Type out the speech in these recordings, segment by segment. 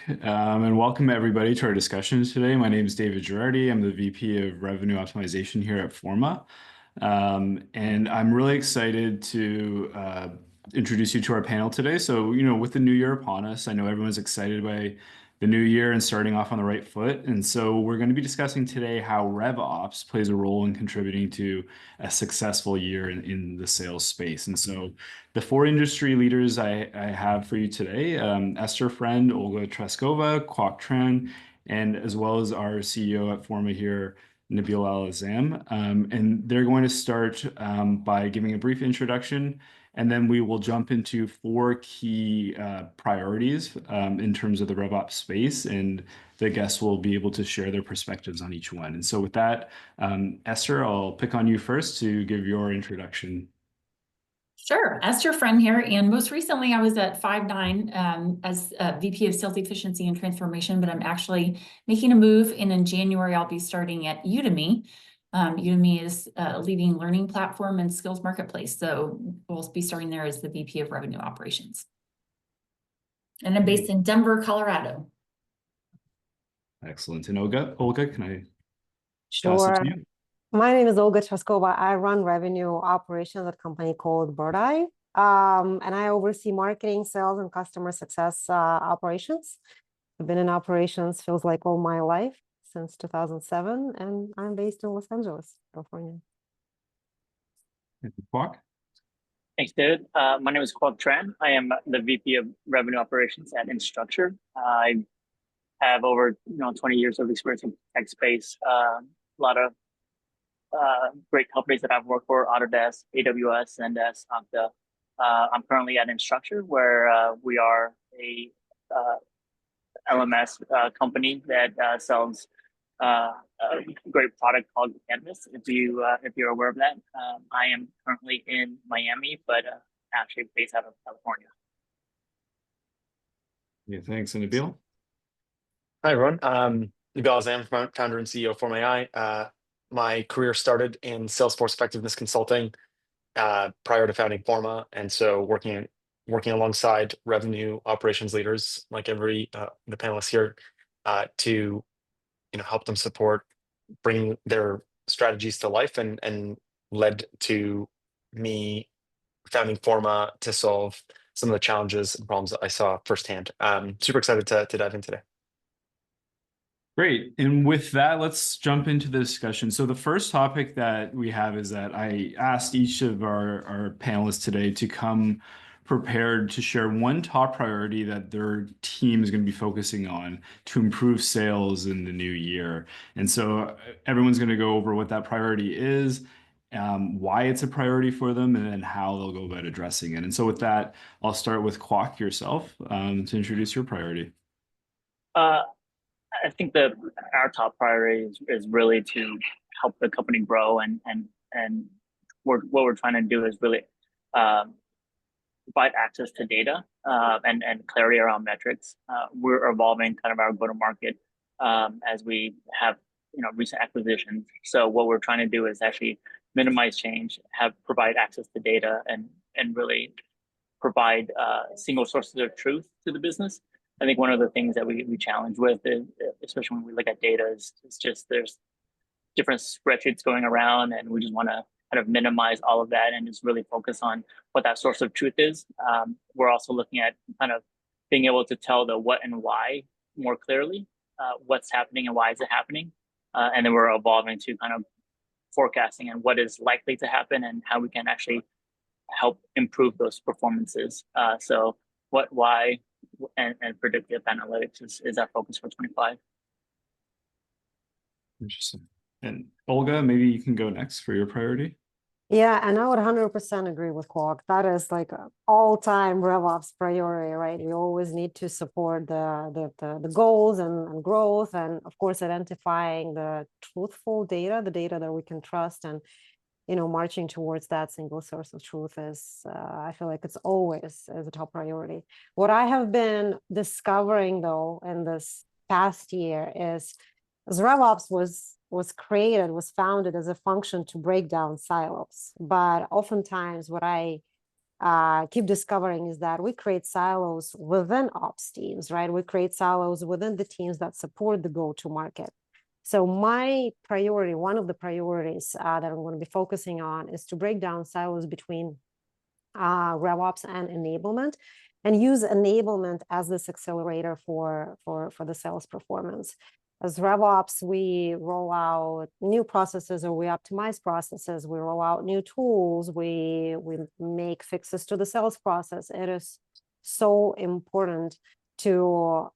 and welcome everybody to our discussion today. My name is David Girardi. I'm the VP of Revenue Optimization here at Forma. And I'm really excited to introduce you to our panel today. So, with the new year upon us, I know everyone's excited by the new year and starting off on the right foot. And so we're going to be discussing today how RevOps plays a role in contributing to a successful year in the sales space. And so the four industry leaders I have for you today, Esther Friend, Olga Treskova, Kwok Tran, and as well as our CEO at Forma here, Nabil Al-Azam. And they're going to start by giving a brief introduction, and then we will jump into four key priorities in terms of the RevOps space, and the guests will be able to share their perspectives on each one. And so with that, Esther, I'll pick on you first to give your introduction. Sure. Esther Friend here. And most recently, I was at Five9 as VP of Sales Efficiency and Transformation, but I'm actually making a move. And in January, I'll be starting at Udemy. Udemy is a leading learning platform and skills marketplace. So we'll be starting there as the VP of Revenue Operations. And I'm based in Denver, Colorado. Excellent. And Olga, can I Sure. pass it to you? My name is Olga Treskova. I run revenue operations at a company called Birdeye, and I oversee marketing, sales, and customer success operations. I've been in operations, feels like all my life, since 2007, and I'm based in Los Angeles, California. Kwok? Thanks, David. My name is Kwok Tran. I am the VP of Revenue Operations at Instructure. I have over 20 years of experience in tech space. A lot of great companies that I've worked for: Autodesk, AWS, Zendesk, Okta. I'm currently at Instructure, where we are a LMS company that sells a great product called Canvas. If you're aware of that, I am currently in Miami, but actually based out of California. Yeah, thanks. And Nabil? Hi, everyone. Nabil Al-Azam, founder and CEO of Forma AI. My career started in Salesforce effectiveness consulting prior to founding Forma, and so working alongside revenue operations leaders like the panelists here to help them support bringing their strategies to life, and led to me founding Forma to solve some of the challenges and problems that I saw firsthand. Super excited to dive in today. Great. And with that, let's jump into the discussion. So the first topic that we have is that I asked each of our panelists today to come prepared to share one top priority that their team is going to be focusing on to improve sales in the new year. And so everyone's going to go over what that priority is, why it's a priority for them, and then how they'll go about addressing it. And so with that, I'll start with Kwok yourself to introduce your priority. I think that our top priority is really to help the company grow, and what we're trying to do is really provide access to data and clarity around metrics. We're evolving kind of our go-to-market as we have recent acquisitions. So what we're trying to do is actually minimize change, provide access to data, and really provide single sources of truth to the business. I think one of the things that we challenge with, especially when we look at data, is just there's different spreadsheets going around, and we just want to kind of minimize all of that and just really focus on what that source of truth is. We're also looking at kind of being able to tell the what and why more clearly, what's happening and why is it happening. And then we're evolving to kind of forecasting and what is likely to happen and how we can actually help improve those performances. So what, why, and predictive analytics is our focus for 25. Interesting. And Olga, maybe you can go next for your priority. Yeah, and I would 100% agree with Kwok. That is like an all-time RevOps priority, right? We always need to support the goals and growth, and of course identifying the truthful data, the data that we can trust, and marching towards that single source of truth is, I feel like it's always as a top priority. What I have been discovering though in this past year is, as RevOps was founded as a function to break down silos. But oftentimes what I keep discovering is that we create silos within ops teams, right? We create silos within the teams that support the go-to-market. So my priority, one of the priorities that I'm going to be focusing on is to break down silos between RevOps and enablement, and use enablement as this accelerator for the sales performance. As RevOps, we roll out new processes or we optimize processes, we roll out new tools, we make fixes to the sales process. It is so important to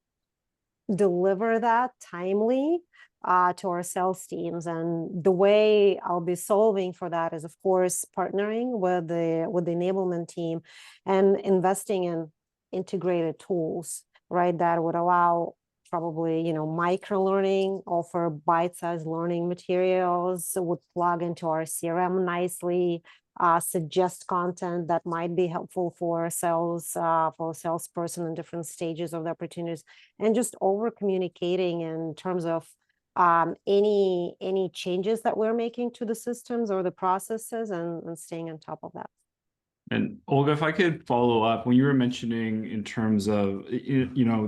deliver that timely to our sales teams. And the way I'll be solving for that is, of course, partnering with the enablement team and investing in integrated tools, right? That would allow probably, you know, micro learning, offer bite-sized learning materials, would plug into our CRM nicely, suggest content that might be helpful for a salesperson in different stages of the opportunities, and just over communicating in terms of any changes that we're making to the systems or the processes, and staying on top of that. And Olga, if I could follow up, when you were mentioning in terms of, you know,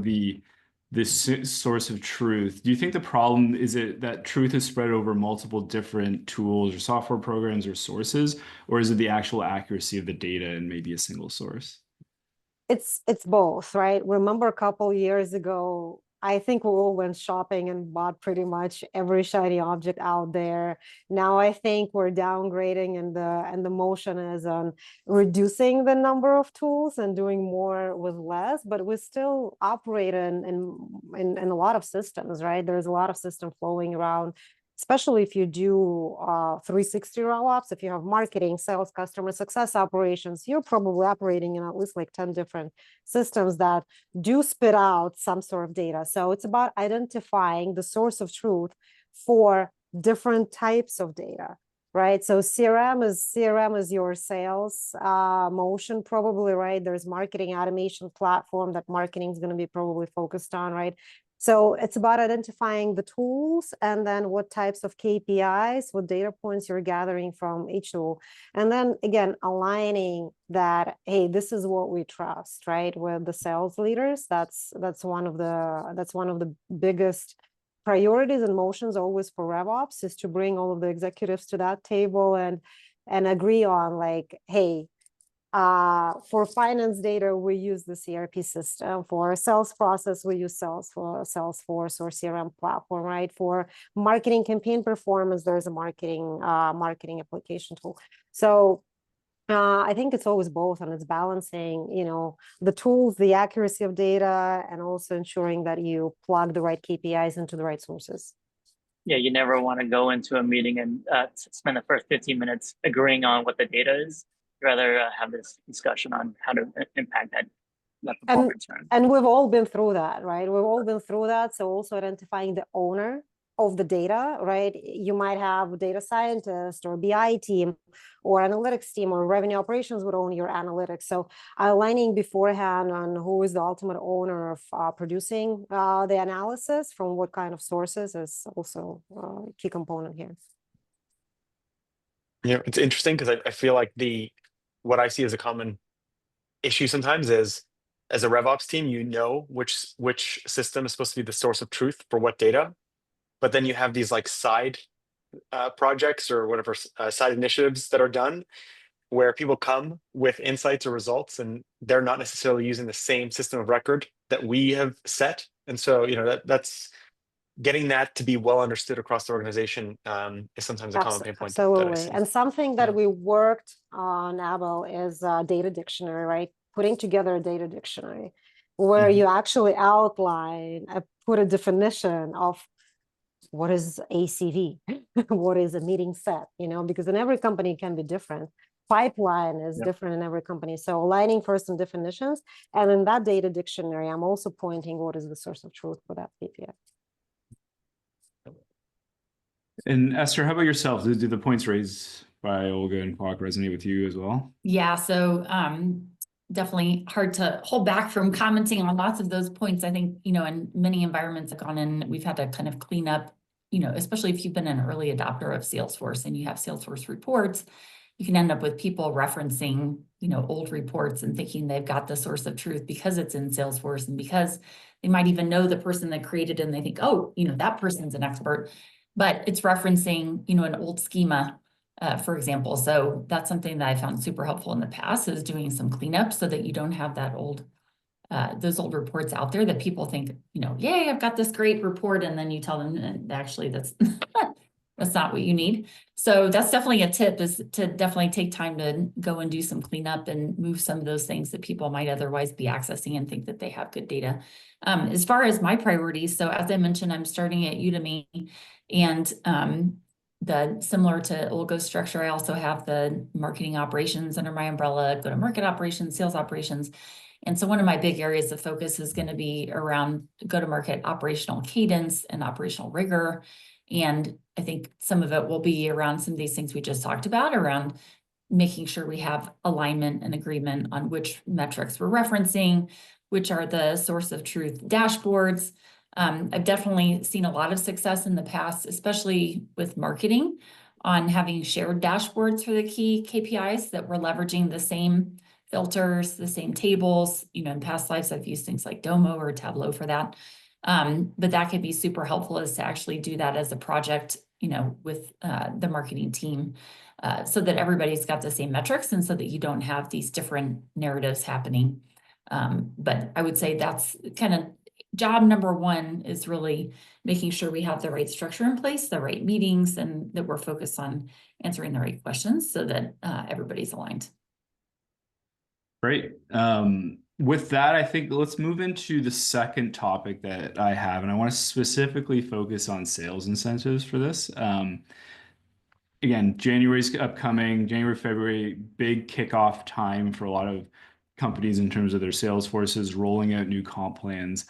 this source of truth, do you think the problem is it that truth is spread over multiple different tools or software programs or sources, or is it the actual accuracy of the data in maybe a single source? It's both, right? Remember a couple years ago, I think we all went shopping and bought pretty much every shiny object out there. Now I think we're downgrading, and the motion is on reducing the number of tools and doing more with less, but we still operate in a lot of systems, right? There's a lot of system flowing around, especially if you do 360 RevOps. If you have marketing, sales, customer success operations, you're probably operating in at least like 10 different systems that do spit out some sort of data. So it's about identifying the source of truth for different types of data, right? So CRM is your sales motion, probably, right? There's marketing automation platform that marketing is going to be probably focused on, right? So it's about identifying the tools, and then what types of KPIs, what data points you're gathering from each tool. And then again, aligning that, hey, this is what we trust, right? With the sales leaders, that's one of the biggest priorities and motions always for RevOps, is to bring all of the executives to that table and agree on, like, hey, for finance data, we use the CRP system. For sales process, we use Salesforce or CRM platform, right? For marketing campaign performance, there's a marketing application tool. So I think it's always both, and it's balancing, you know, the tools, the accuracy of data, and also ensuring that you plug the right KPIs into the right sources. Yeah, you never want to go into a meeting and spend the first 15 minutes agreeing on what the data is. Rather have this discussion on how to impact that performance. And we've all been through that, right? We've all been through that. So also identifying the owner of the data, right? You might have a data scientist or BI team or analytics team, or revenue operations would own your analytics. So aligning beforehand on who is the ultimate owner of producing the analysis from what kind of sources is also a key component here. You know, it's interesting because I feel like what I see as a common issue sometimes is, as a RevOps team, you know which system is supposed to be the source of truth for what data, but then you have these like side projects or whatever side initiatives that are done where people come with insights or results, and they're not necessarily using the same system of record that we have set. And so, you know, that's getting that to be well understood across the organization is sometimes a common pain point. Absolutely. And something that we worked on, Abel, is a data dictionary, right? Putting together a data dictionary where you actually outline, put a definition of what is ACV, what is a meeting set, you know, because in every company can be different. Pipeline is different in every company. So aligning first in definitions, and in that data dictionary, I'm also pointing what is the source of truth for that KPI. And Esther, how about yourself? Do the points raised by Olga and Kwok resonate with you as well? Yeah, so definitely hard to hold back from commenting on lots of those points. I think, you know, in many environments I've gone in, we've had to kind of clean up, you know, especially if you've been an early adopter of Salesforce and you have Salesforce reports, you can end up with people referencing, old reports and thinking they've got the source of truth because it's in Salesforce and because they might even know the person that created it and they think, oh, that person's an expert, but it's referencing, an old schema, for example. So that's something that I found super helpful in the past, is doing some cleanup so that you don't have that those old reports out there that people think, yay, I've got this great report. And then you tell them, and actually that's, that's not what you need. So that's definitely a tip, is to definitely take time to go and do some cleanup and move some of those things that people might otherwise be accessing and think that they have good data. As far as my priorities, so as I mentioned, I'm starting at Udemy, and similar to Olga's structure, I also have the marketing operations under my umbrella, go-to-market operations, sales operations. And so one of my big areas of focus is going to be around go-to-market operational cadence and operational rigor. And I think some of it will be around some of these things we just talked about, around making sure we have alignment and agreement on which metrics we're referencing, which are the source of truth dashboards. I've definitely seen a lot of success in the past, especially with marketing, on having shared dashboards for the key KPIs, that we're leveraging the same filters, the same tables. In past lives, I've used things like Domo or Tableau for that. But that could be super helpful, is to actually do that as a project, with the marketing team, so that everybody's got the same metrics and so that you don't have these different narratives happening. But I would say that's kind of job number one, is really making sure we have the right structure in place, the right meetings, and that we're focused on answering the right questions so that everybody's aligned. Great. With that, I think let's move into the second topic that I have, and I want to specifically focus on sales incentives for this. Again, January's upcoming, January, February, big kickoff time for a lot of companies in terms of their sales forces rolling out new comp plans.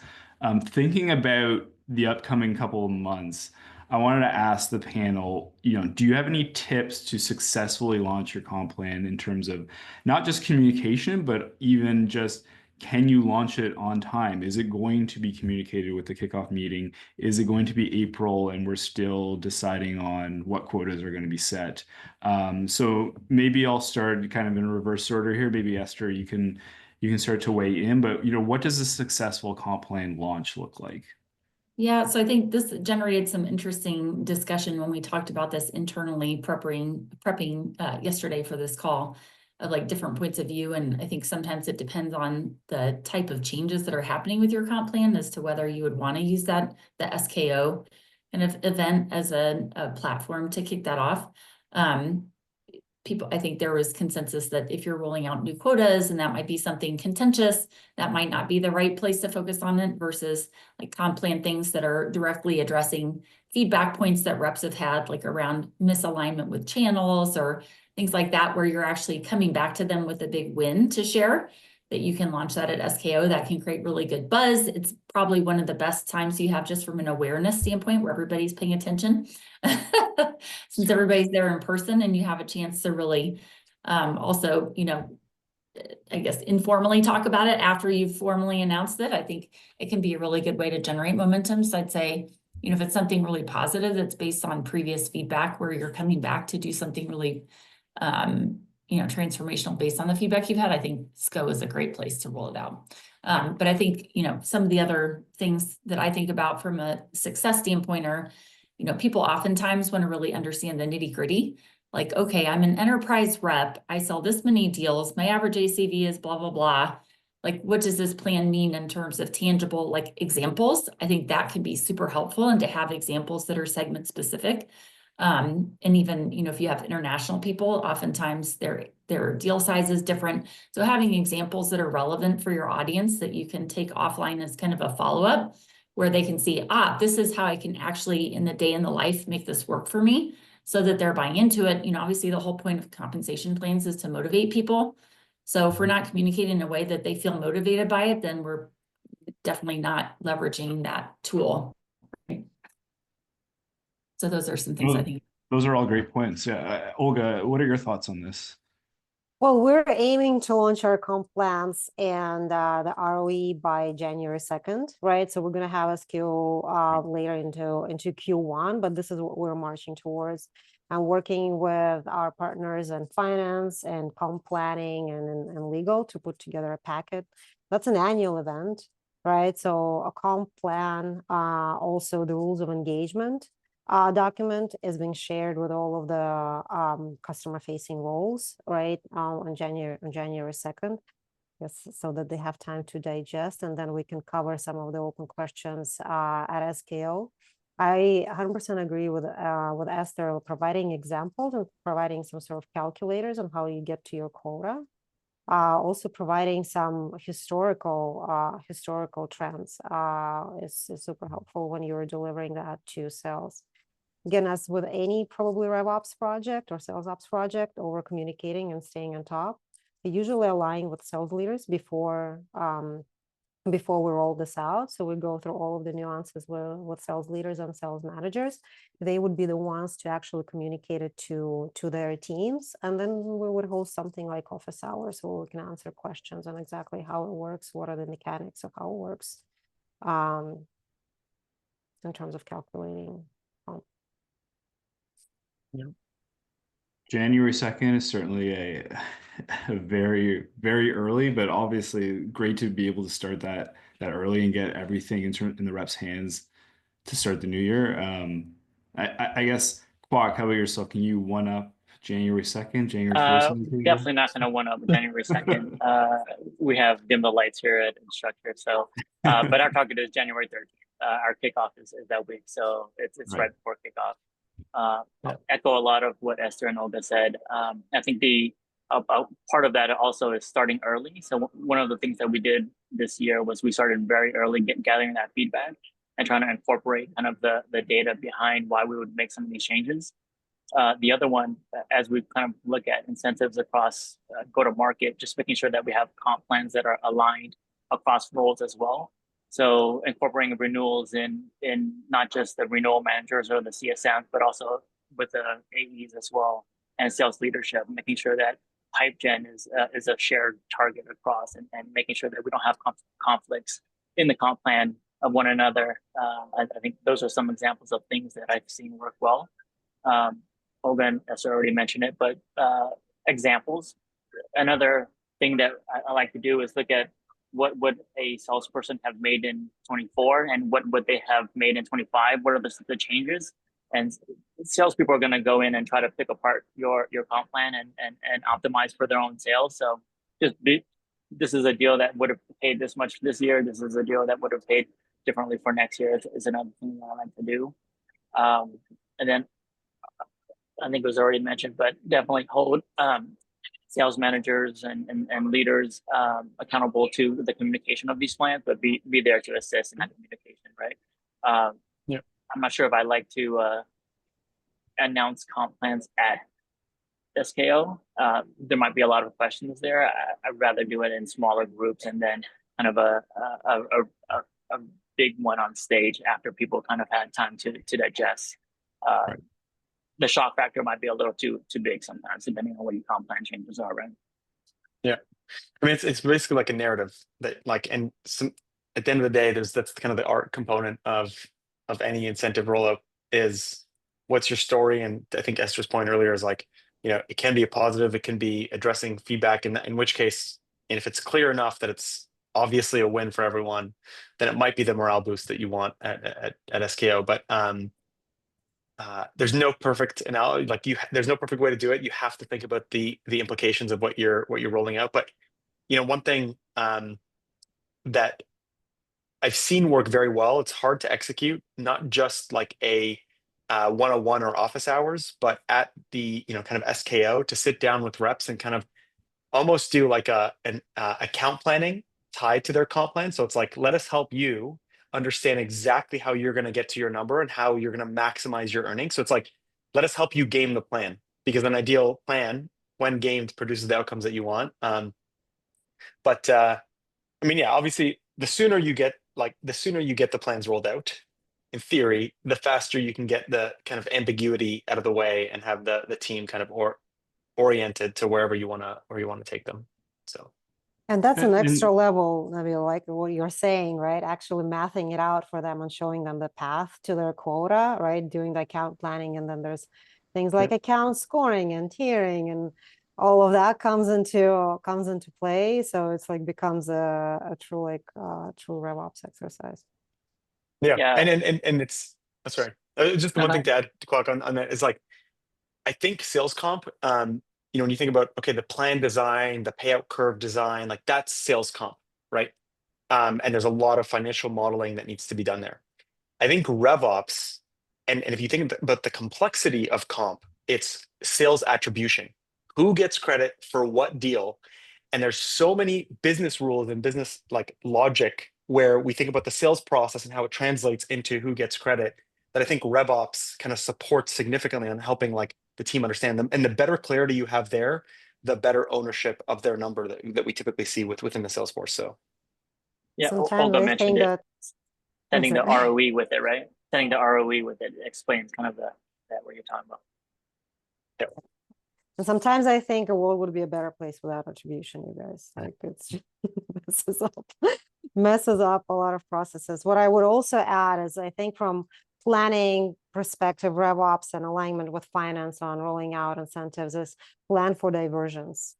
Thinking about the upcoming couple of months, I wanted to ask the panel, do you have any tips to successfully launch your comp plan in terms of not just communication, but even just, can you launch it on time? Is it going to be communicated with the kickoff meeting? Is it going to be April and we're still deciding on what quotas are going to be set? So maybe I'll start kind of in reverse order here. Maybe Esther, you can start to weigh in, but what does a successful comp plan launch look like? Yeah, so I think this generated some interesting discussion when we talked about this internally, prepping yesterday for this call, of like different points of view. And I think sometimes it depends on the type of changes that are happening with your comp plan as to whether you would want to use the SKO kind of event as a platform to kick that off. I think there was consensus that if you're rolling out new quotas and that might be something contentious, that might not be the right place to focus on it, versus like comp plan things that are directly addressing feedback points that reps have had, like around misalignment with channels or things like that, where you're actually coming back to them with a big win to share, that you can launch that at SKO. That can create really good buzz. It's probably one of the best times you have, just from an awareness standpoint, where everybody's paying attention. Since everybody's there in person, and you have a chance to really also, I guess, informally talk about it after you've formally announced it. I think it can be a really good way to generate momentum. So I'd say, if it's something really positive that's based on previous feedback, where you're coming back to do something really transformational based on the feedback you've had, I think SKO is a great place to roll it out. But I think, some of the other things that I think about from a success standpoint are, people oftentimes want to really understand the nitty-gritty. Like, okay, I'm an enterprise rep, I sell this many deals, my average ACV is blah, blah, blah. Like, what does this plan mean in terms of tangible, like, examples? I think that can be super helpful, and to have examples that are segment specific. And even, if you have international people, oftentimes their deal size is different. So having examples that are relevant for your audience that you can take offline as kind of a follow-up, where they can see, this is how I can actually, in the day in the life, make this work for me, so that they're buying into it. Obviously the whole point of compensation plans is to motivate people. So if we're not communicating in a way that they feel motivated by it, then we're definitely not leveraging that tool. So those are some things I think. Those are all great points. Yeah. Olga, what are your thoughts on this? Well, we're aiming to launch our comp plans and the ROE by January 2nd, right? So we're going to have a skill later into Q1, but this is what we're marching towards. And working with our partners in finance and comp planning and legal to put together a packet. That's an annual event, right? So a comp plan, also the rules of engagement document is being shared with all of the customer facing roles, right, on January 2nd. Yes, so that they have time to digest, and then we can cover some of the open questions at SKO. I 100% agree with Esther, providing examples and providing some sort of calculators on how you get to your quota. Also providing some historical trends is super helpful when you're delivering that to sales. Again, as with any probably RevOps project or sales ops project, over communicating and staying on top, we usually align with sales leaders before we roll this out. So we go through all of the nuances with sales leaders and sales managers. They would be the ones to actually communicate it to their teams. And then we would host something like office hours where we can answer questions on exactly how it works, what are the mechanics of how it works in terms of calculating. January 2nd is certainly a very, very early, but obviously great to be able to start that early and get everything in the reps' hands to start the new year. I guess, Kwok, how about yourself? Can you one up January 2nd, January 1st? Definitely not going to one up January 2nd. We have dim the lights here at Instructure, so but our target is January 13th. Our kickoff is that week, so it's right before kickoff. I'll echo a lot of what Esther and Olga said. I think the part of that also is starting early. So one of the things that we did this year was we started very early gathering that feedback and trying to incorporate kind of the data behind why we would make some of these changes. The other one, as we kind of look at incentives across go-to-market, just making sure that we have comp plans that are aligned across roles as well. So incorporating renewals in not just the renewal managers or the CSMs, but also with the AEs as well, and sales leadership, making sure that pipe gen is a shared target across, and making sure that we don't have conflicts in the comp plan of one another. I think those are some examples of things that I've seen work well. Olga and Esther already mentioned it, but examples. Another thing that I like to do is look at what would a salesperson have made in 24 and what would they have made in 25? What are the changes? And salespeople are going to go in and try to pick apart your comp plan and optimize for their own sales. So this is a deal that would have paid this much this year. This is a deal that would have paid differently for next year is another thing that I like to do. And then I think it was already mentioned, but definitely hold sales managers and leaders accountable to the communication of these plans, but be there to assist in that communication, right? I'm not sure if I like to announce comp plans at SKO. There might be a lot of questions there. I'd rather do it in smaller groups and then kind of a big one on stage after people kind of had time to digest. Right. The shock factor might be a little too big sometimes, depending on what your comp plan changes are, right? Yeah, I mean it's basically like a narrative that and at the end of the day, that's kind of the art component of any incentive rollout is what's your story. And I think Esther's point earlier is it can be a positive, it can be addressing feedback, in which case, and if it's clear enough that it's obviously a win for everyone, then it might be the morale boost that you want at SKO. But there's no perfect analogy. There's no perfect way to do it. You have to think about the implications of what you're rolling out. But one thing that I've seen work very well, it's hard to execute, not just like a 101 or office hours, but at the kind of SKO, to sit down with reps and kind of almost do like an account planning tied to their comp plan. So it's like, let us help you understand exactly how you're going to get to your number and how you're going to maximize your earnings. So it's like, let us help you game the plan, because an ideal plan, when gamed, produces the outcomes that you want. But I mean, yeah, obviously, the sooner you get the plans rolled out, in theory, the faster you can get the kind of ambiguity out of the way and have the team kind of oriented to where you want to take them. So And that's an And- extra level, Nabil, like what you're saying, right? Actually mapping it out for them and showing them the path to their quota, right? Doing the account planning. And then there's things like account scoring and tiering and all of that comes into play. So it's like becomes a true true RevOps exercise. Yeah. and it's sorry. Just the No, one no. thing to add to Clark on that is like, I think sales comp, when you think about, okay, the plan design, the payout curve design, like that's sales comp, right? And there's a lot of financial modeling that needs to be done there. I think RevOps, and if you think about the complexity of comp, it's sales attribution. Who gets credit for what deal? And there's so many business rules and business like logic where we think about the sales process and how it translates into who gets credit, that I think RevOps kind of supports significantly on helping like the team understand them. And the better clarity you have there, the better ownership of their number that we typically see within the sales force. So Yeah, Sometimes Olga I mentioned think it. that Setting the sorry. ROE with it, right? Setting the ROE with it explains kind of that what you're talking about. And sometimes I think a world would be a better place without attribution, you guys. Like it's messes up a lot of processes. What I would also add is I think from planning perspective, RevOps and alignment with finance on rolling out incentives is plan for diversions,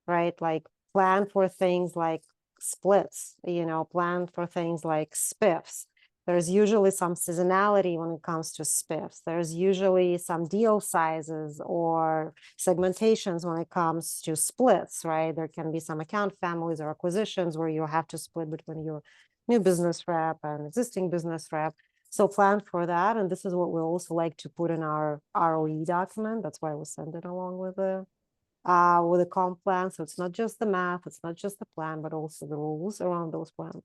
right? Like plan for things like splits, plan for things like spiffs. There's usually some seasonality when it comes to spiffs. There's usually some deal sizes or segmentations when it comes to splits, right? There can be some account families or acquisitions where you have to split between your new business rep and existing business rep. So plan for that. And this is what we also like to put in our ROE document. That's why we send it along with the comp plan. So it's not just the math, it's not just the plan, but also the rules around those plans.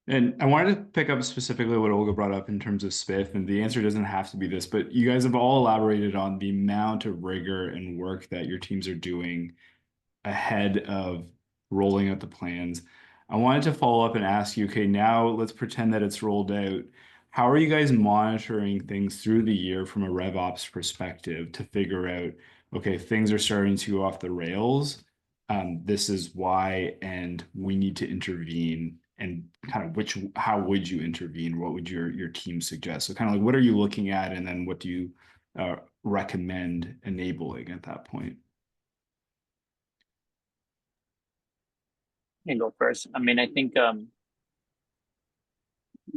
And I wanted to pick up specifically what Olga brought up in terms of spiff, and the answer doesn't have to be this, but you guys have all elaborated on the amount of rigor and work that your teams are doing ahead of rolling out the plans. I wanted to follow up and ask you, okay, now let's pretend that it's rolled out. How are you guys monitoring things through the year from a RevOps perspective to figure out, okay, things are starting to go off the rails. This is why, and we need to intervene. And kind of how would you intervene? What would your team suggest? So kind of like, what are you looking at, and then what do you recommend enabling at that point? I can go first. I mean, I think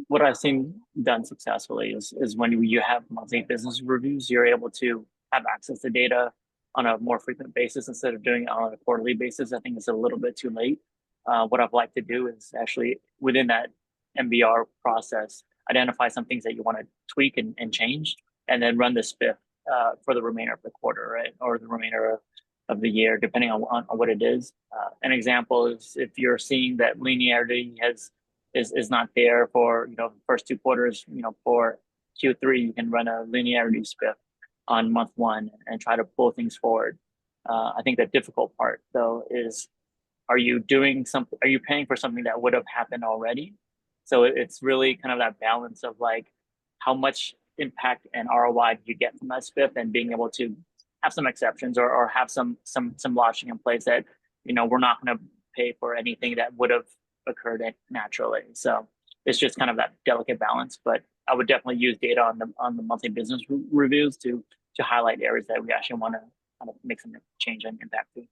what I've seen done successfully is when you have monthly business reviews, you're able to have access to data on a more frequent basis instead of doing it on a quarterly basis. I think it's a little bit too late. What I'd like to do is actually within that MBR process, identify some things that you want to tweak and change, and then run the spiff for the remainder of the quarter, right? Or the remainder of the year, depending on what it is. An example is if you're seeing that linearity is not there for the first two quarters, for Q3, you can run a linearity spiff on month one and try to pull things forward. I think the difficult part though is, are you doing something? Are you paying for something that would have happened already? So it's really kind of that balance of like how much impact and ROI do you get from that spiff, and being able to have some exceptions or have some logic in place that we're not going to pay for anything that would have occurred naturally. So it's just kind of that delicate balance. But I would definitely use data on the monthly business reviews to highlight areas that we actually want to kind of make some change and impact to.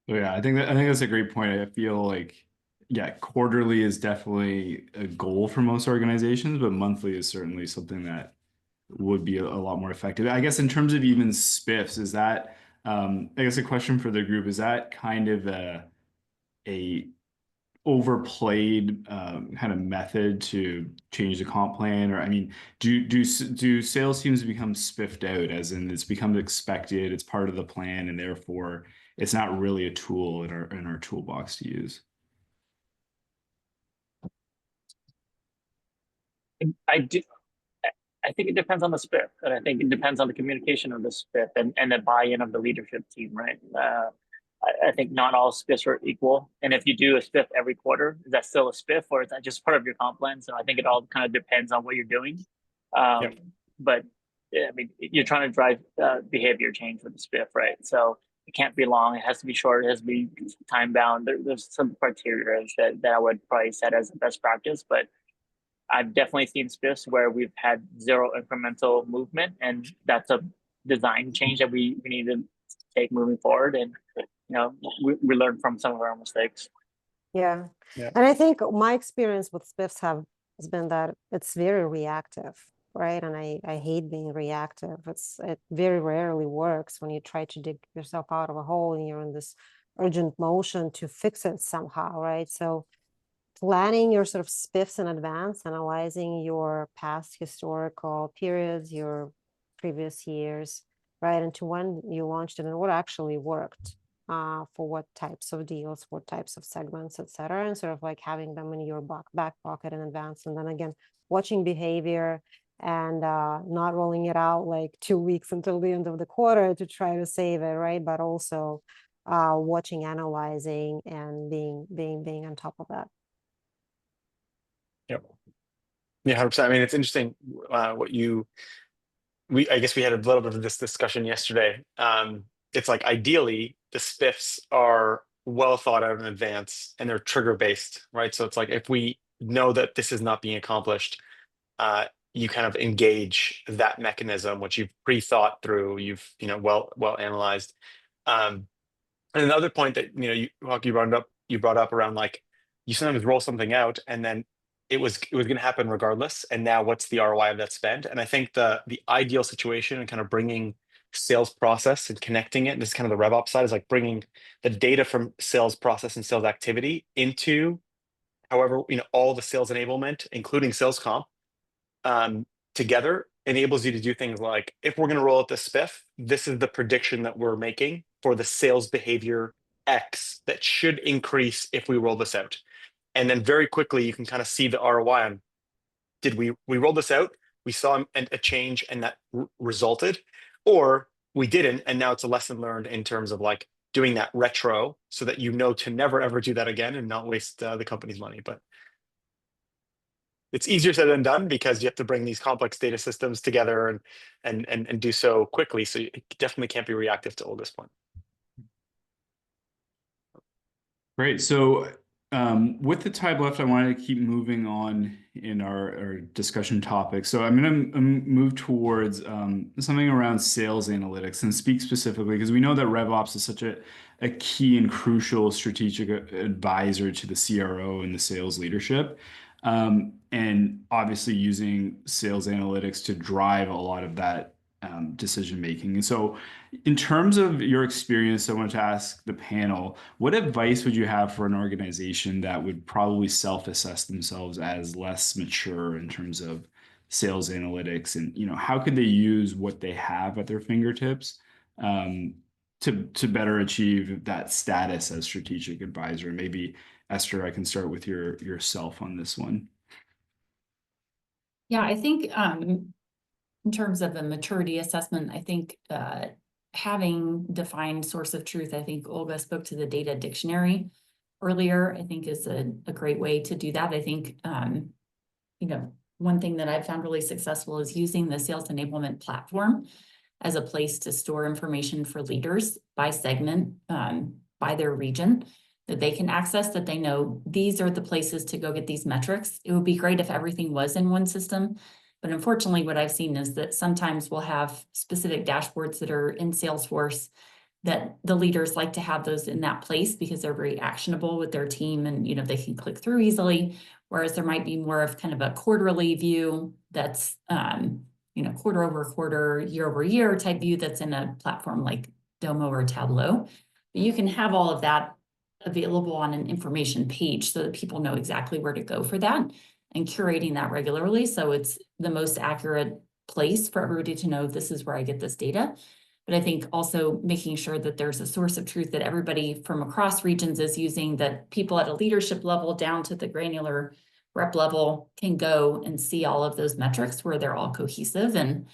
So yeah, I think that's a great point. I feel like, yeah, quarterly is definitely a goal for most organizations, but monthly is certainly something that would be a lot more effective. I guess in terms of even spiffs, is that I guess a question for the group, is that kind of a overplayed kind of method to change the comp plan? Or I mean, do sales teams become spiffed out, as in it's become expected, it's part of the plan, and therefore it's not really a tool in our toolbox to use? I do. I think it depends on the spiff, and I think it depends on the communication of the spiff and the buy-in of the leadership team, right? I think not all spiffs are equal. And if you do a spiff every quarter, is that still a spiff, or is that just part of your comp plan? So I think it all kind of depends on what you're doing. But I mean, you're trying to drive behavior change with the spiff, right? So it can't be long. It has to be short. It has to be time bound. There's some criteria that I would probably set as a best practice, but I've definitely seen spiffs where we've had zero incremental movement, and that's a design change that we need to take moving forward. And we learn from some of our mistakes. Yeah. Yeah. And I think my experience with spiffs has been that it's very reactive, right? And I hate being reactive. It very rarely works when you try to dig yourself out of a hole and you're in this urgent motion to fix it somehow, right? So planning your sort of spiffs in advance, analyzing your past historical periods, your previous years, right? And to when you launched it and what actually worked for what types of deals, what types of segments, et cetera, and sort of like having them in your back pocket in advance. And then again, watching behavior and not rolling it out like 2 weeks until the end of the quarter to try to save it, right? But also watching, analyzing, and being on top of that. Yep. Yeah, 100%. I mean, it's interesting I guess we had a little bit of this discussion yesterday. It's like ideally the spiffs are well thought out in advance and they're trigger based, right? So it's like if we know that this is not being accomplished, you kind of engage that mechanism, which you've pre-thought through, you've well analyzed. And another point that you brought up around like you sometimes roll something out and then it was going to happen regardless. And now what's the ROI of that spend? And I think the ideal situation and kind of bringing sales process and connecting it, and this is kind of the RevOps side, is like bringing the data from sales process and sales activity into however, all the sales enablement, including sales comp, together enables you to do things like, if we're going to roll out the spiff, this is the prediction that we're making for the sales behavior X that should increase if we roll this out. And then very quickly, you can kind of see the ROI on, did we roll this out? We saw a change and that resulted, or we didn't. And now it's a lesson learned in terms of like doing that retro so that to never, ever do that again and not waste the company's money. But it's easier said than done because you have to bring these complex data systems together and do so quickly. So it definitely can't be reactive to this point. Great. So with the time left, I wanted to keep moving on in our discussion topic. So I'm going to move towards something around sales analytics and speak specifically because we know that RevOps is such a key and crucial strategic advisor to the CRO and the sales leadership. And obviously using sales analytics to drive a lot of that decision making. And so in terms of your experience, I want to ask the panel, what advice would you have for an organization that would probably self-assess themselves as less mature in terms of sales analytics? And how could they use what they have at their fingertips to better achieve that status as strategic advisor? Maybe Esther, I can start with yourself on this one. Yeah, I think in terms of the maturity assessment, I think having defined source of truth, I think Olga spoke to the data dictionary earlier, I think is a great way to do that. I think, one thing that I've found really successful is using the sales enablement platform as a place to store information for leaders by segment, by their region, that they can access, that they know these are the places to go get these metrics. It would be great if everything was in one system. But unfortunately, what I've seen is that sometimes we'll have specific dashboards that are in Salesforce that the leaders like to have those in that place because they're very actionable with their team and they can click through easily. Whereas there might be more of kind of a quarterly view that's quarter over quarter, year over year type view that's in a platform like Domo or Tableau. But you can have all of that available on an information page so that people know exactly where to go for that, and curating that regularly so it's the most accurate place for everybody to know this is where I get this data. But I think also making sure that there's a source of truth that everybody from across regions is using, that people at a leadership level down to the granular rep level can go and see all of those metrics where they're all cohesive and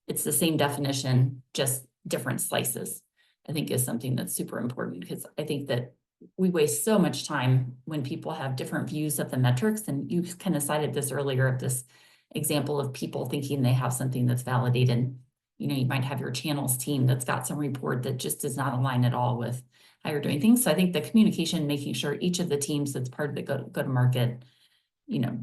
it's the same definition, just different slices, I think is something that's super important, because I think that we waste so much time when people have different views of the metrics. And you kind of cited this earlier of this example of people thinking they have something that's validated. You know, you might have your channels team that's got some report that just does not align at all with how you're doing things. So I think the communication, making sure each of the teams that's part of the go-to-market, you know,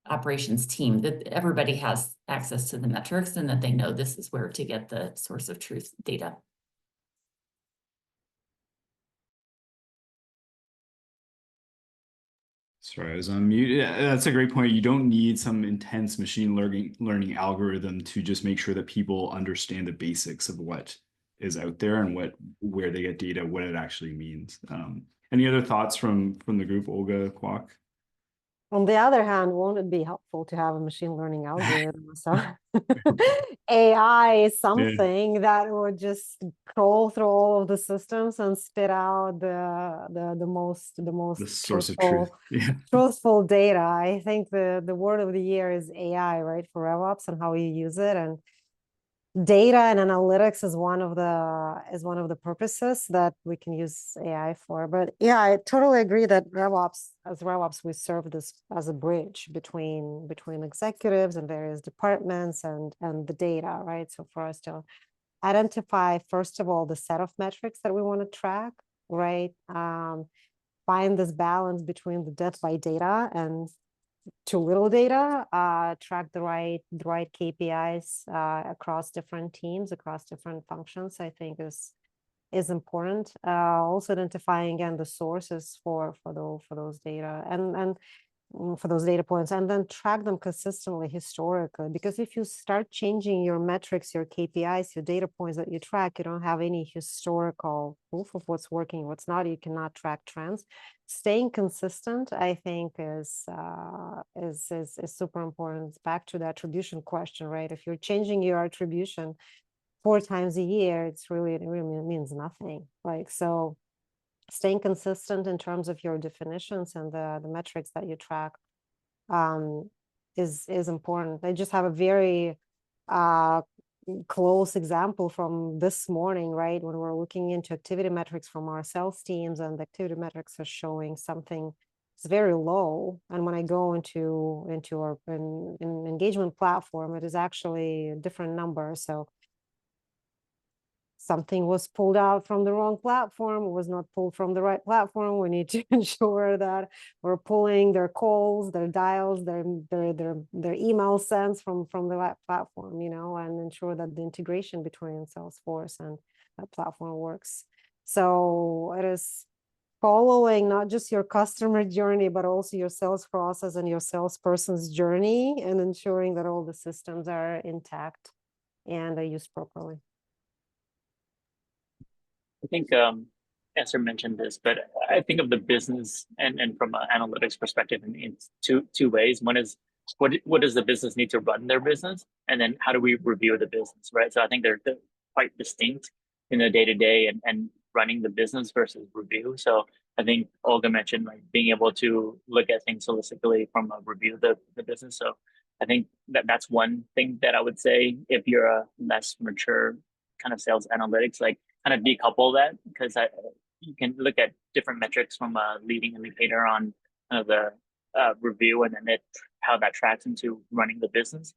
operations team, that everybody has access to the metrics and that they know this is where to get the source of truth data. Sorry, I was on mute. Yeah, that's a great point. You don't need some intense machine learning algorithm to just make sure that people understand the basics of what is out there and where they get data, what it actually means. Any other thoughts from the group, Olga, Kwok? On the other hand, won't it be helpful to have a machine learning algorithm? So AI is something that would just crawl through all of the systems and spit out the most The source of truth. Yeah. truthful data. I think the word of the year is AI, right, for RevOps and how you use it. And data and analytics is one of the purposes that we can use AI for. But yeah, I totally agree that as RevOps, we serve this as a bridge between executives and various departments and the data, right? So for us to identify, first of all, the set of metrics that we want to track, right? Find this balance between the death by data and too little data, track the right KPIs across different teams, across different functions, I think is important. Also identifying again the sources for those data and for those data points, and then track them consistently historically, because if you start changing your metrics, your KPIs, your data points that you track, you don't have any historical proof of what's working, what's not. You cannot track trends. Staying consistent, I think, is super important. It's back to the attribution question, right? If you're changing your attribution 4 times a year, it really means nothing. Like, so staying consistent in terms of your definitions and the metrics that you track is important. I just have a very close example from this morning, right? When we're looking into activity metrics from our sales teams, and the activity metrics are showing something is very low. And when I go into our engagement platform, it is actually a different number. So something was pulled out from the wrong platform, was not pulled from the right platform. We need to ensure that we're pulling their calls, their dials, their email sends from the right platform, you know, and ensure that the integration between Salesforce and that platform works. So it is following not just your customer journey, but also your sales process and your salesperson's journey, and ensuring that all the systems are intact and are used properly. I think Esther mentioned this, but I think of the business and from an analytics perspective in two ways. One is what does the business need to run their business, and then how do we review the business, right? So I think they're quite distinct in the day-to-day and running the business versus review. So I think Olga mentioned like being able to look at things holistically from a review of the business. So I think that's one thing that I would say if you're a less mature kind of sales analytics, like kind of decouple that, because you can look at different metrics from a leading indicator on kind of the review, and then how that tracks into running the business.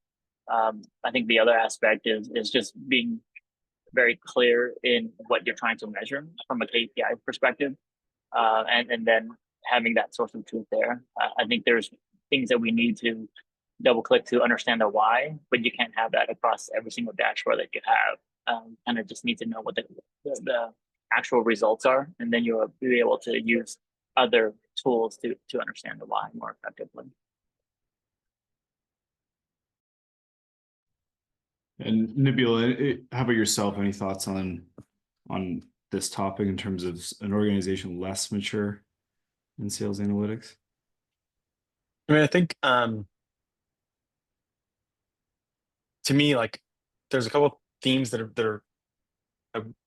I think the other aspect is just being very clear in what you're trying to measure from a KPI perspective, and then having that source of truth there. I think there's things that we need to double click to understand the why, but you can't have that across every single dashboard that you have. Kind of just need to know what the actual results are, and then you'll be able to use other tools to understand the why more effectively. And Nabila, how about yourself? Any thoughts on this topic in terms of an organization less mature in sales analytics? I mean, I think to me, like, there's a couple themes that are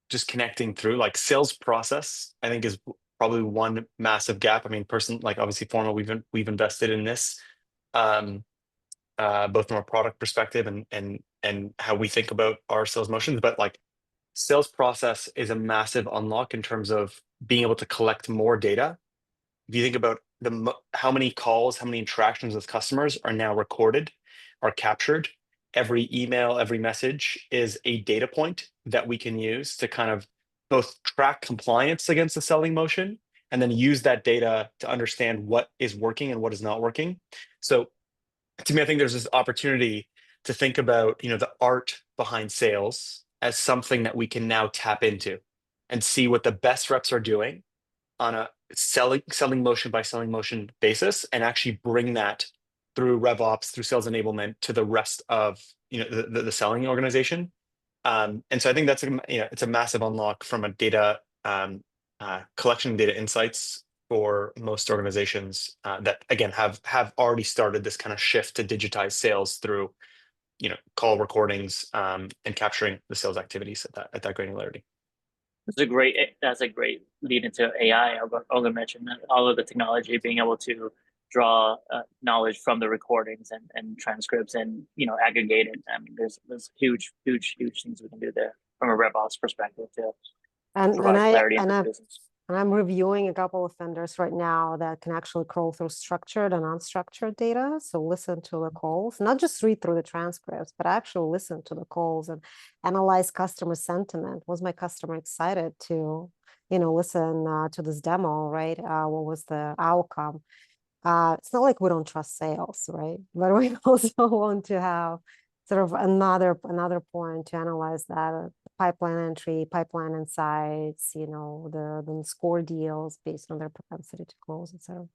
just connecting through. Like, sales process, I think, is probably one massive gap. I mean, like, obviously Forma, we've invested in this, both from a product perspective and how we think about our sales motions. But like, sales process is a massive unlock in terms of being able to collect more data if you think about how many calls, how many interactions with customers are now recorded, are captured, every email, every message is a data point that we can use to kind of both track compliance against the selling motion and then use that data to understand what is working and what is not working. So to me, I think there's this opportunity to think about, the art behind sales as something that we can now tap into and see what the best reps are doing on a selling motion by selling motion basis, and actually bring that through RevOps, through sales enablement to the rest of the selling organization. And so I think that's it's a massive unlock from a data collection, data insights for most organizations that again have already started this kind of shift to digitize sales through call recordings and capturing the sales activities at that granularity. That's a great lead into AI. Olga mentioned that all of the technology being able to draw knowledge from the recordings and transcripts and aggregate it. I mean, there's huge things we can do there from a RevOps perspective to provide clarity into the business. And I'm reviewing a couple of vendors right now that can actually crawl through structured and unstructured data. So listen to the calls, not just read through the transcripts, but actually listen to the calls and analyze customer sentiment. Was my customer excited to, listen to this demo, right? What was the outcome? It's not like we don't trust sales, right? But we also want to have sort of another point to analyze that. Pipeline entry, pipeline insights, the score deals based on their propensity to close, etc.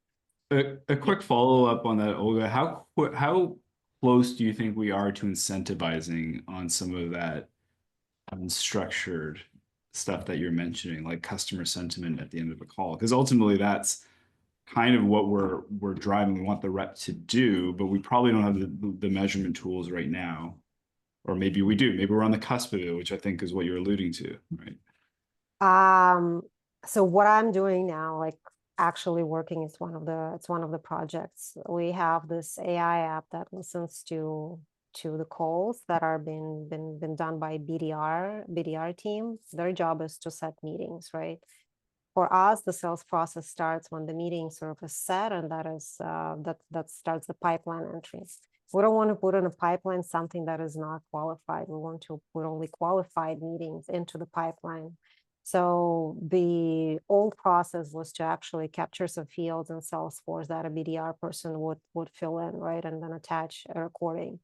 A quick follow-up on that, Olga. How close do you think we are to incentivizing on some of that unstructured stuff that you're mentioning, like customer sentiment at the end of a call? Because ultimately that's kind of what we're driving. We want the rep to do, but we probably don't have the measurement tools right now. Or maybe we do. Maybe we're on the cusp of it, which I think is what you're alluding to, right? So what I'm doing now, like actually working, it's one of the projects. We have this AI app that listens to the calls that are been done by BDR team. Their job is to set meetings, right? For us, the sales process starts when the meeting sort of is set, and that starts the pipeline entry. We don't want to put in a pipeline something that is not qualified. We want to put only qualified meetings into the pipeline. So the old process was to actually capture some fields in Salesforce that a BDR person would fill in, right? And then attach a recording.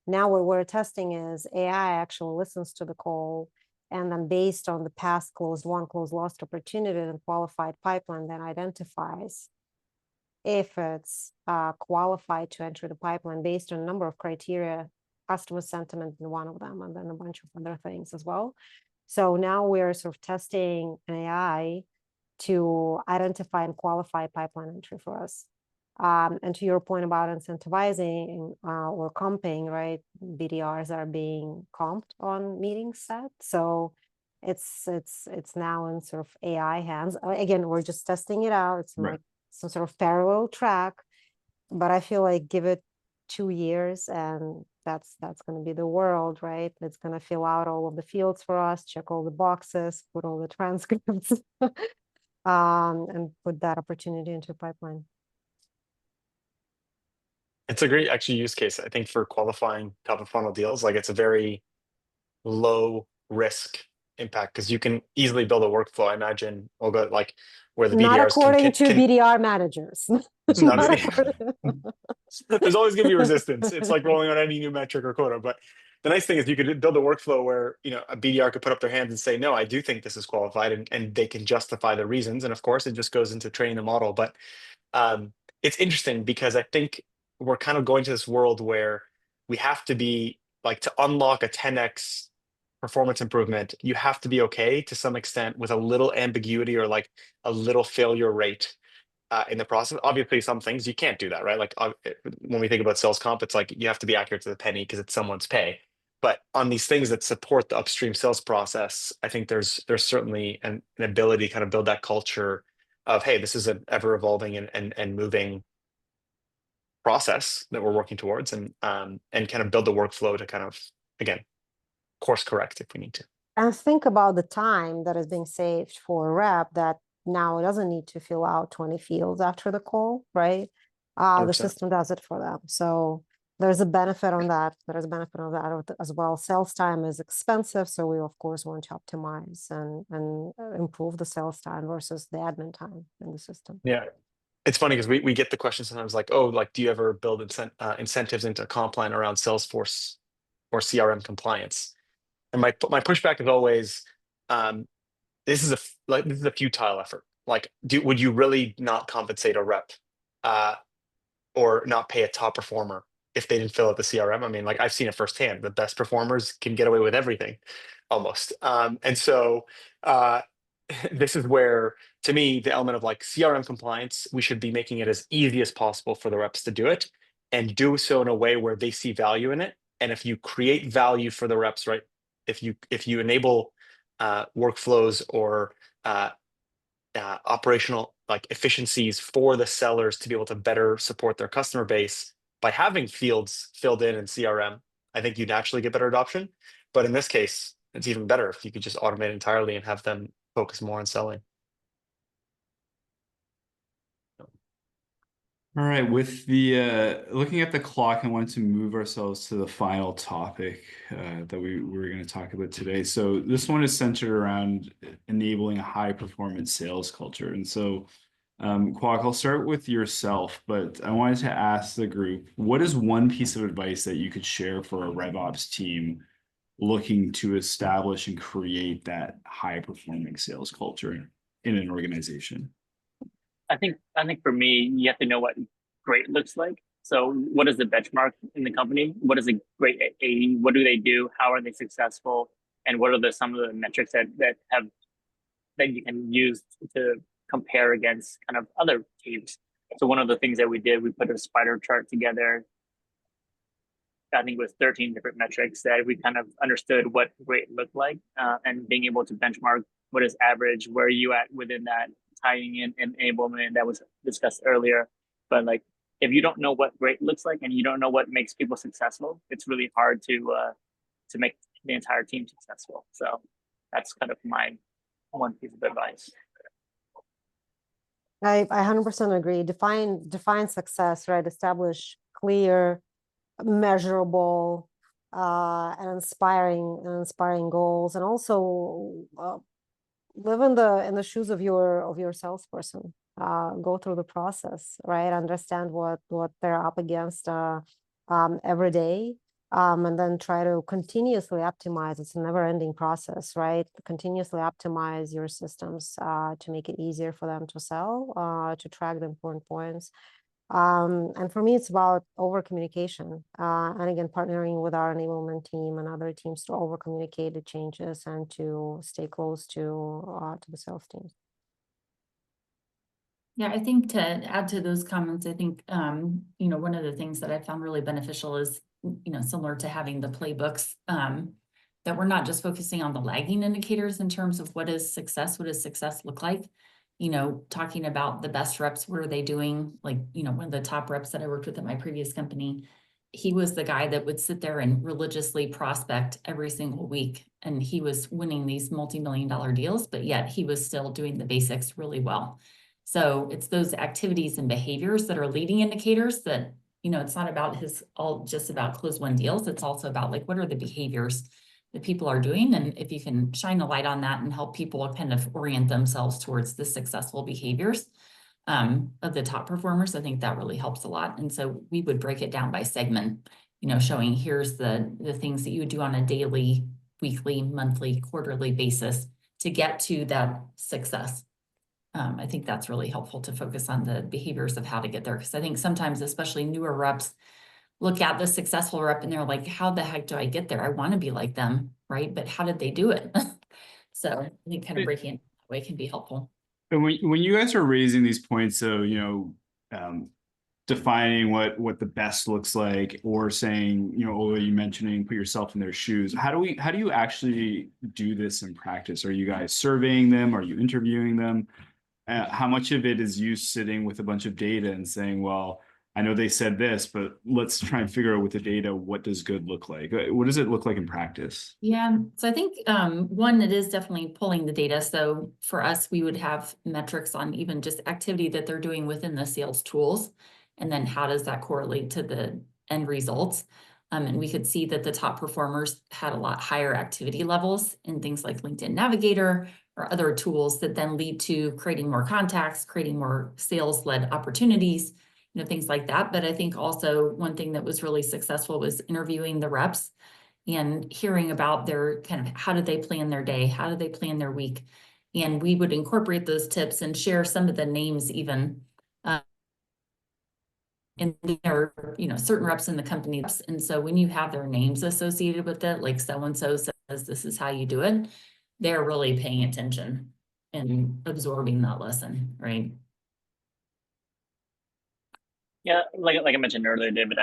Now what we're testing is AI actually listens to the call, and then based on the past closed won, closed lost opportunity and qualified pipeline, then identifies if it's qualified to enter the pipeline based on a number of criteria, customer sentiment in one of them, and then a bunch of other things as well. So now we're sort of testing an AI to identify and qualify pipeline entry for us. And to your point about incentivizing or comping, right? BDRs are being comped on meetings set. So it's now in sort of AI hands. Again, we're just testing it out. It's Right. like some sort of parallel track, but I feel like give it 2 years and that's going to be the world, right? It's going to fill out all of the fields for us, check all the boxes, put all the transcripts, and put that opportunity into pipeline. It's a great actually use case, I think, for qualifying top of funnel deals. Like it's a very low risk impact because you can easily build a workflow. I imagine, Olga, like where the Not BDRs according to BDR managers. Not according- There's always going to be resistance. It's like rolling out any new metric or quota. But the nice thing is you could build a workflow where a BDR could put up their hands and say, no, I do think this is qualified, and they can justify the reasons. And of course, it just goes into training the model. But it's interesting because I think we're kind of going to this world where we have to be like, to unlock a 10x performance improvement, you have to be okay to some extent with a little ambiguity or like a little failure rate in the process. Obviously, some things you can't do that, right? Like when we think about sales comp, it's like you have to be accurate to the penny because it's someone's pay. But on these things that support the upstream sales process, I think there's certainly an ability to kind of build that culture of, hey, this is an ever evolving and moving process that we're working towards, and kind of build the workflow to kind of, again, course correct if we need to. And think about the time that is being saved for a rep that now doesn't need to fill out 20 fields after the call, right? The 100%. system does it for them. So there's a benefit on that. There's a benefit of that as well. Sales time is expensive, so we of course want to optimize and improve the sales time versus the admin time in the system. Yeah. It's funny because we get the question sometimes like, oh, like, do you ever build incentives into a comp plan around Salesforce or CRM compliance? And my pushback is always, this is a futile effort. Like, would you really not compensate a rep, or not pay a top performer if they didn't fill out the CRM? I mean, like, I've seen it firsthand. The best performers can get away with everything, almost. And so this is where, to me, the element of like CRM compliance, we should be making it as easy as possible for the reps to do it, and do so in a way where they see value in it. And if you create value for the reps, right? If you enable workflows or operational like efficiencies for the sellers to be able to better support their customer base by having fields filled in CRM, I think you naturally get better adoption. But in this case, it's even better if you could just automate entirely and have them focus more on selling. All right, with the looking at the clock, I wanted to move ourselves to the final topic that we were going to talk about today. So this one is centered around enabling a high-performance sales culture. And so, Kwok, I'll start with yourself, but I wanted to ask the group, what is one piece of advice that you could share for a RevOps team looking to establish and create that high-performing sales culture in an organization? I think for me, you have to know what great looks like. So what is the benchmark in the company? What is a great AE? What do they do? How are they successful? And what are some of the metrics that you can use to compare against kind of other teams? So one of the things that we did, we put a spider chart together. I think it was 13 different metrics that we kind of understood what great looked like, and being able to benchmark what is average, where are you at within that, tying in enablement that was discussed earlier. But like, if you don't know what great looks like and you don't know what makes people successful, it's really hard to make the entire team successful. So that's kind of my one piece of advice. I 100% agree. Define success, right? Establish clear, measurable, and inspiring goals, and also live in the shoes of your salesperson. Go through the process, right? Understand what they're up against every day, and then try to continuously optimize. It's a never-ending process, right? Continuously optimize your systems to make it easier for them to sell, to track the important points. And for me, it's about over communication, and again, partnering with our enablement team and other teams to over communicate the changes and to stay close to the sales teams. Yeah, I think to add to those comments, I think, one of the things that I found really beneficial is, similar to having the playbooks, that we're not just focusing on the lagging indicators in terms of what does success look like? Talking about the best reps, what are they doing? Like, one of the top reps that I worked with at my previous company, he was the guy that would sit there and religiously prospect every single week. And he was winning these multi-million-dollar deals, but yet he was still doing the basics really well. So it's those activities and behaviors that are leading indicators that, it's not about just about close won deals. It's also about like, what are the behaviors that people are doing? And if you can shine a light on that and help people kind of orient themselves towards the successful behaviors of the top performers, I think that really helps a lot. And so we would break it down by segment, showing here's the things that you would do on a daily, weekly, monthly, quarterly basis to get to that success. I think that's really helpful to focus on the behaviors of how to get there. Because I think sometimes, especially newer reps, look at the successful rep and they're like, how the heck do I get there? I want to be like them, right? But how did they do it? So I think kind of breaking it that way can be helpful. And when you guys are raising these points of, defining what the best looks like, or saying, you mentioning put yourself in their shoes, how do you actually do this in practice? Are you guys surveying them? Are you interviewing them? How much of it is you sitting with a bunch of data and saying, well, I know they said this, but let's try and figure out with the data, what does good look like? What does it look like in practice? Yeah, so I think one, it is definitely pulling the data. So for us, we would have metrics on even just activity that they're doing within the sales tools. And then how does that correlate to the end results? And we could see that the top performers had a lot higher activity levels in things like LinkedIn Navigator or other tools that then lead to creating more contacts, creating more sales-led opportunities, you know, things like that. But I think also one thing that was really successful was interviewing the reps and hearing about their kind of how do they plan their day, how do they plan their week. And we would incorporate those tips and share some of the names even. And there are, you know, certain reps in the company. And so when you have their names associated with it, like so-and-so says, this is how you do it, they're really paying attention and absorbing that lesson, right? Yeah, like I mentioned earlier, David,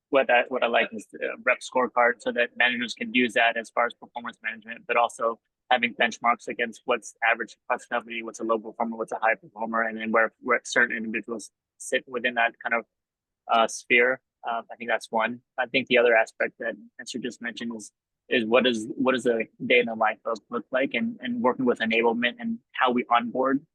what I like is the rep scorecard, so that managers can use that as far as performance management, but also having benchmarks against what's average across the company, what's a low performer, what's a high performer, and then where certain individuals sit within that kind of sphere. I think that's one. I think the other aspect that Esther just mentioned is what does the day in the life of look like, and working with enablement and how we onboard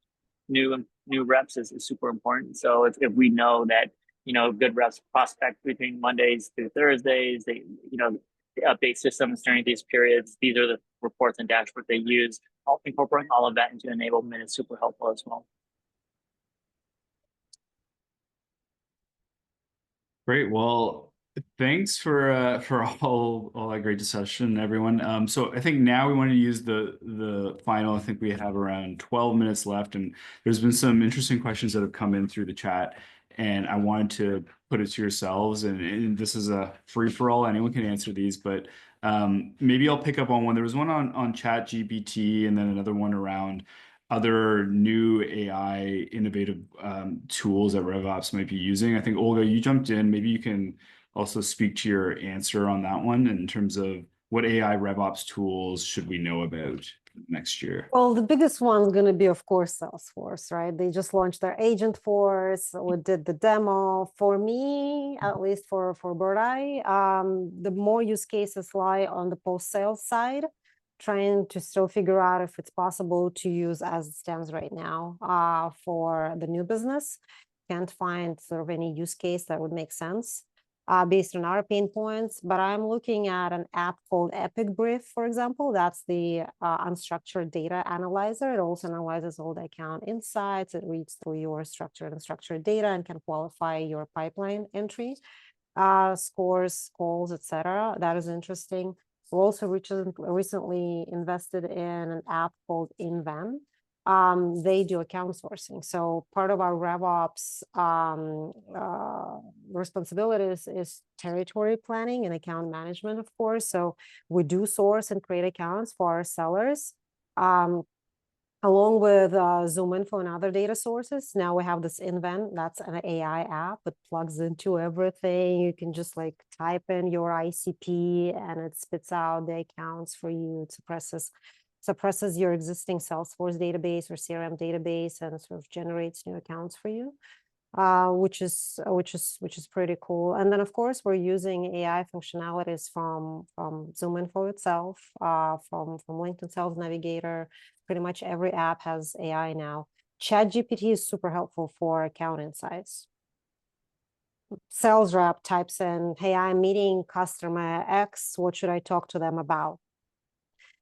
new reps is super important. So if we know that, you know, good reps prospect between Mondays through Thursdays, they, you know, they update systems during these periods, these are the reports and dashboards they use. Incorporating all of that into enablement is super helpful as well. Great. Well, thanks for all that great discussion, everyone. So I think now we want to use the final. I think we have around 12 minutes left, and there's been some interesting questions that have come in through the chat, and I wanted to put it to yourselves. And this is a free for all. Anyone can answer these, but maybe I'll pick up on one. There was one on ChatGPT, and then another one around other new AI innovative tools that RevOps might be using. I think, Olga, you jumped in. Maybe you can also speak to your answer on that one in terms of what AI RevOps tools should we know about next year? Well, the biggest one's going to be, of course, Salesforce, right? They just launched their Agent Force. We did the demo. For me, at least for Birdeye, the more use cases lie on the post-sales side, trying to still figure out if it's possible to use as it stands right now for the new business. Can't find sort of any use case that would make sense based on our pain points, but I'm looking at an app called Epic Brief, for example. That's the unstructured data analyzer. It also analyzes all the account insights. It reads through your structured and unstructured data and can qualify your pipeline entry, scores, calls, etc. That is interesting. We also recently invested in an app called Inven. They do account sourcing. So part of our RevOps responsibilities is territory planning and account management, of course. So we do source and create accounts for our sellers, along with ZoomInfo and other data sources. Now we have this Invent, that's an AI app. It plugs into everything. You can just like type in your ICP and it spits out the accounts for you. It suppresses your existing Salesforce database or CRM database and sort of generates new accounts for you, which is pretty cool. And then of course we're using AI functionalities from ZoomInfo itself, from LinkedIn Sales Navigator. Pretty much every app has AI now. ChatGPT is super helpful for account insights. Sales rep types in, "Hey, I'm meeting customer X. What should I talk to them about?"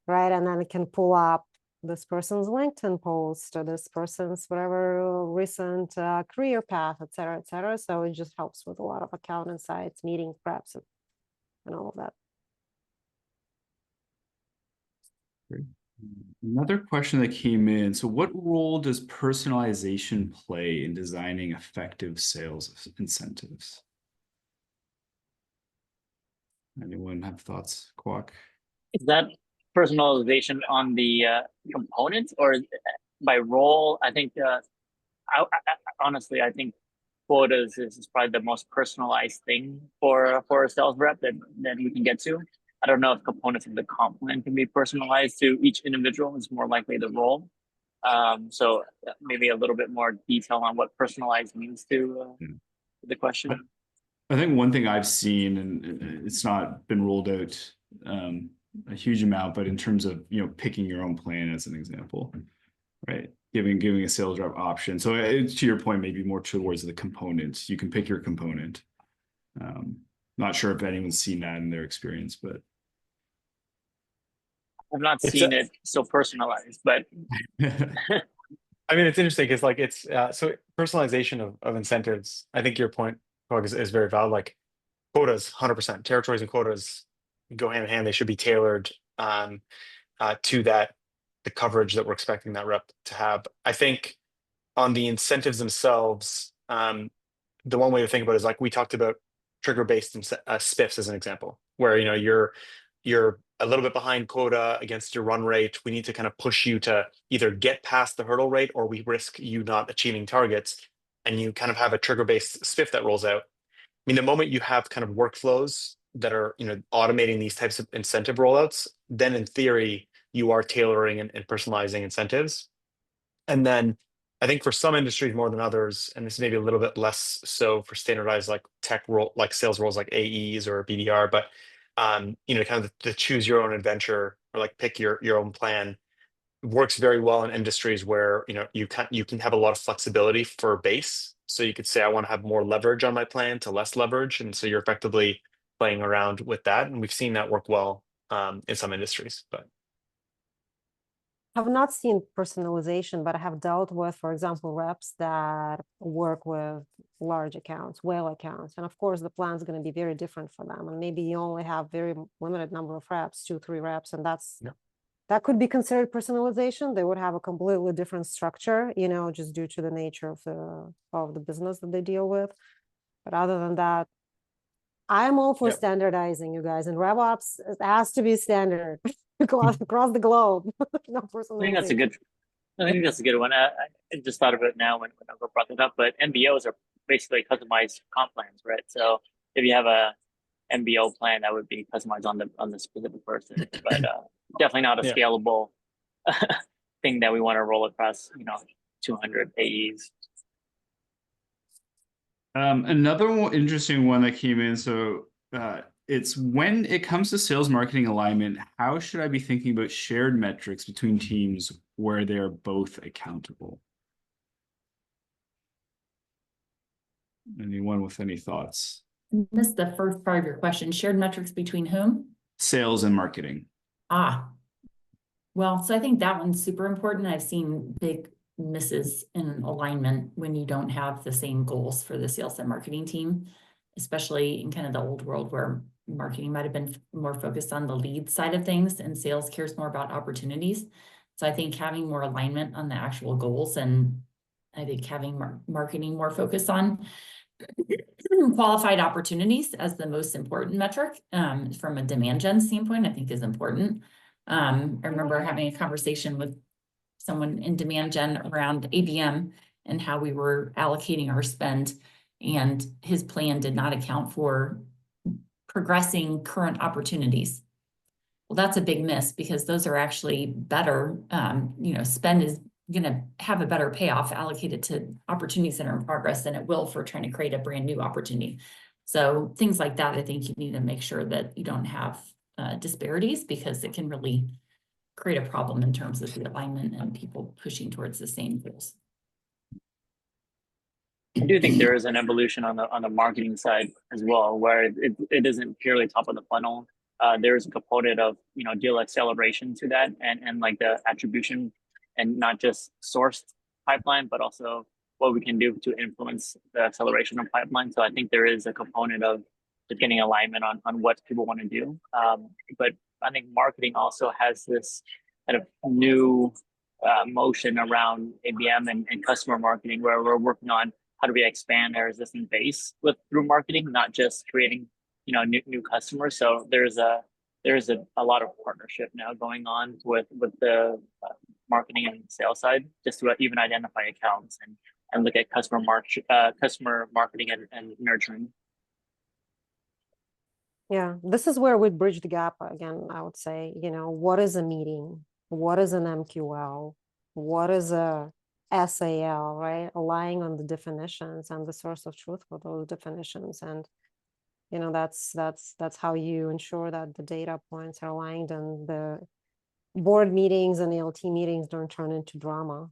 Right, and then it can pull up this person's LinkedIn post or this person's whatever recent career path, et cetera, et cetera. So it just helps with a lot of account insights, meeting preps, and all of that. Great. Another question that came in. So what role does personalization play in designing effective sales incentives? Anyone have thoughts, Kwok? Is that personalization on the components or by role? I think honestly, I think quotas is probably the most personalized thing for a sales rep that we can get to. I don't know if components of the comp plan can be personalized to each individual. It's more likely the role. So maybe a little bit more detail on what personalized means to the question. I think one thing I've seen, and it's not been rolled out a huge amount, but in terms of, you know, picking your own plan as an example, right? Giving a sales rep option. So it's, to your point, maybe more towards the components. You can pick your component. Not sure if anyone's seen that in their experience, but I've not seen it so personalized, but I mean, it's interesting because like it's so personalization of incentives. I think your point, Cog, is very valid. Like quotas, 100%. Territories and quotas go hand in hand. They should be tailored to that, the coverage that we're expecting that rep to have. I think on the incentives themselves, the one way to think about it is like we talked about trigger-based spiffs as an example, where you know you're a little bit behind quota against your run rate. We need to kind of push you to either get past the hurdle rate or we risk you not achieving targets. And you kind of have a trigger-based spiff that rolls out. I mean, the moment you have kind of workflows that are, you know, automating these types of incentive rollouts, then in theory, you are tailoring and personalizing incentives. And then I think for some industries more than others, and this may be a little bit less so for standardized like tech role, like sales roles like AEs or BDR, but you know, kind of the choose your own adventure or like pick your own plan works very well in industries where you know you can have a lot of flexibility for base. So you could say I want to have more leverage on my plan to less leverage, and so you're effectively playing around with that, and we've seen that work well in some industries. But I have not seen personalization, but I have dealt with, for example, reps that work with large accounts, whale accounts. And of course, the plan is going to be very different for them. And maybe you only have very limited number of reps, 2-3 reps. And that could be considered personalization. They would have a completely different structure, you know, just due to the nature of the business that they deal with. But other than that, I'm all for standardizing, you guys, and RevOps has to be standard across the globe. No personalization. I think that's a good one. I just thought of it now when I brought it up, but MBOs are basically customized comp plans, right? So if you have a MBO plan, that would be customized on the specific person, but definitely not a scalable thing that we want to roll across, you know, 200 AEs. Another interesting one that came in. So it's when it comes to sales marketing alignment, how should I be thinking about shared metrics between teams where they are both accountable? Anyone with any thoughts? Missed the first part of your question. Shared metrics between whom? Sales and marketing. Well, so I think that one's super important. I've seen big misses in alignment when you don't have the same goals for the sales and marketing team, especially in kind of the old world where marketing might have been more focused on the lead side of things and sales cares more about opportunities. So I think having more alignment on the actual goals, and I think having marketing more focused on qualified opportunities as the most important metric from a demand gen standpoint, I think is important. I remember having a conversation with someone in demand gen around ABM and how we were allocating our spend, and his plan did not account for progressing current opportunities. Well, that's a big miss because those are actually better. You know, spend is going to have a better payoff allocated to opportunities that are in progress than it will for trying to create a brand new opportunity. So things like that, I think you need to make sure that you don't have disparities, because it can really create a problem in terms of the alignment and people pushing towards the same goals. I do think there is an evolution on the marketing side as well, where it isn't purely top of the funnel. There is a component of, you know, deal acceleration to that, and like the attribution, and not just sourced pipeline, but also what we can do to influence the acceleration of pipeline. So I think there is a component of just getting alignment on what people want to do. But I think marketing also has this kind of new motion around ABM and customer marketing, where we're working on how do we expand our existing base through marketing, not just creating, you know, new customers. So there's a lot of partnership now going on with the marketing and sales side, just to even identify accounts and look at customer marketing and nurturing. Yeah, this is where we bridge the gap again. I would say, you know, what is a meeting? What is an MQL? What is a SAL, right? Relying on the definitions and the source of truth for those definitions. And, you know, that's how you ensure that the data points are aligned and the board meetings and ALT meetings don't turn into drama.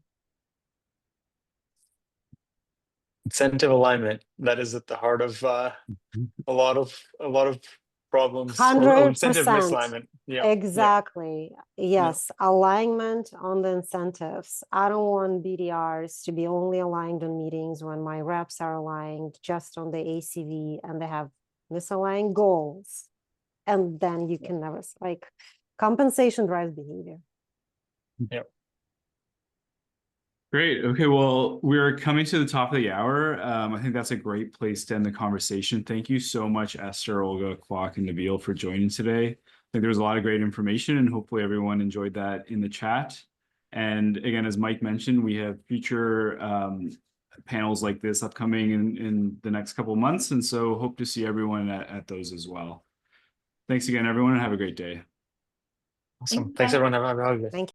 Incentive alignment, that is at the heart of a lot of problems, or incentive 100%. misalignment. Yeah. Exactly. Yes. Alignment on the incentives. I don't want BDRs to be only aligned on meetings when my reps are aligned just on the ACV and they have misaligned goals. And then you can never, like, compensation drives behavior. Yep. Great. Okay, well, we're coming to the top of the hour. I think that's a great place to end the conversation. Thank you so much, Esther, Olga, Kwok, and Nabil for joining today. I think there was a lot of great information, and hopefully everyone enjoyed that in the chat. And again, as Mike mentioned, we have future panels like this upcoming in the next couple of months, and so hope to see everyone at those as well. Thanks again, everyone, and have a great day. Awesome. Thanks, Thanks, guys. everyone. Have a good day. Thank you.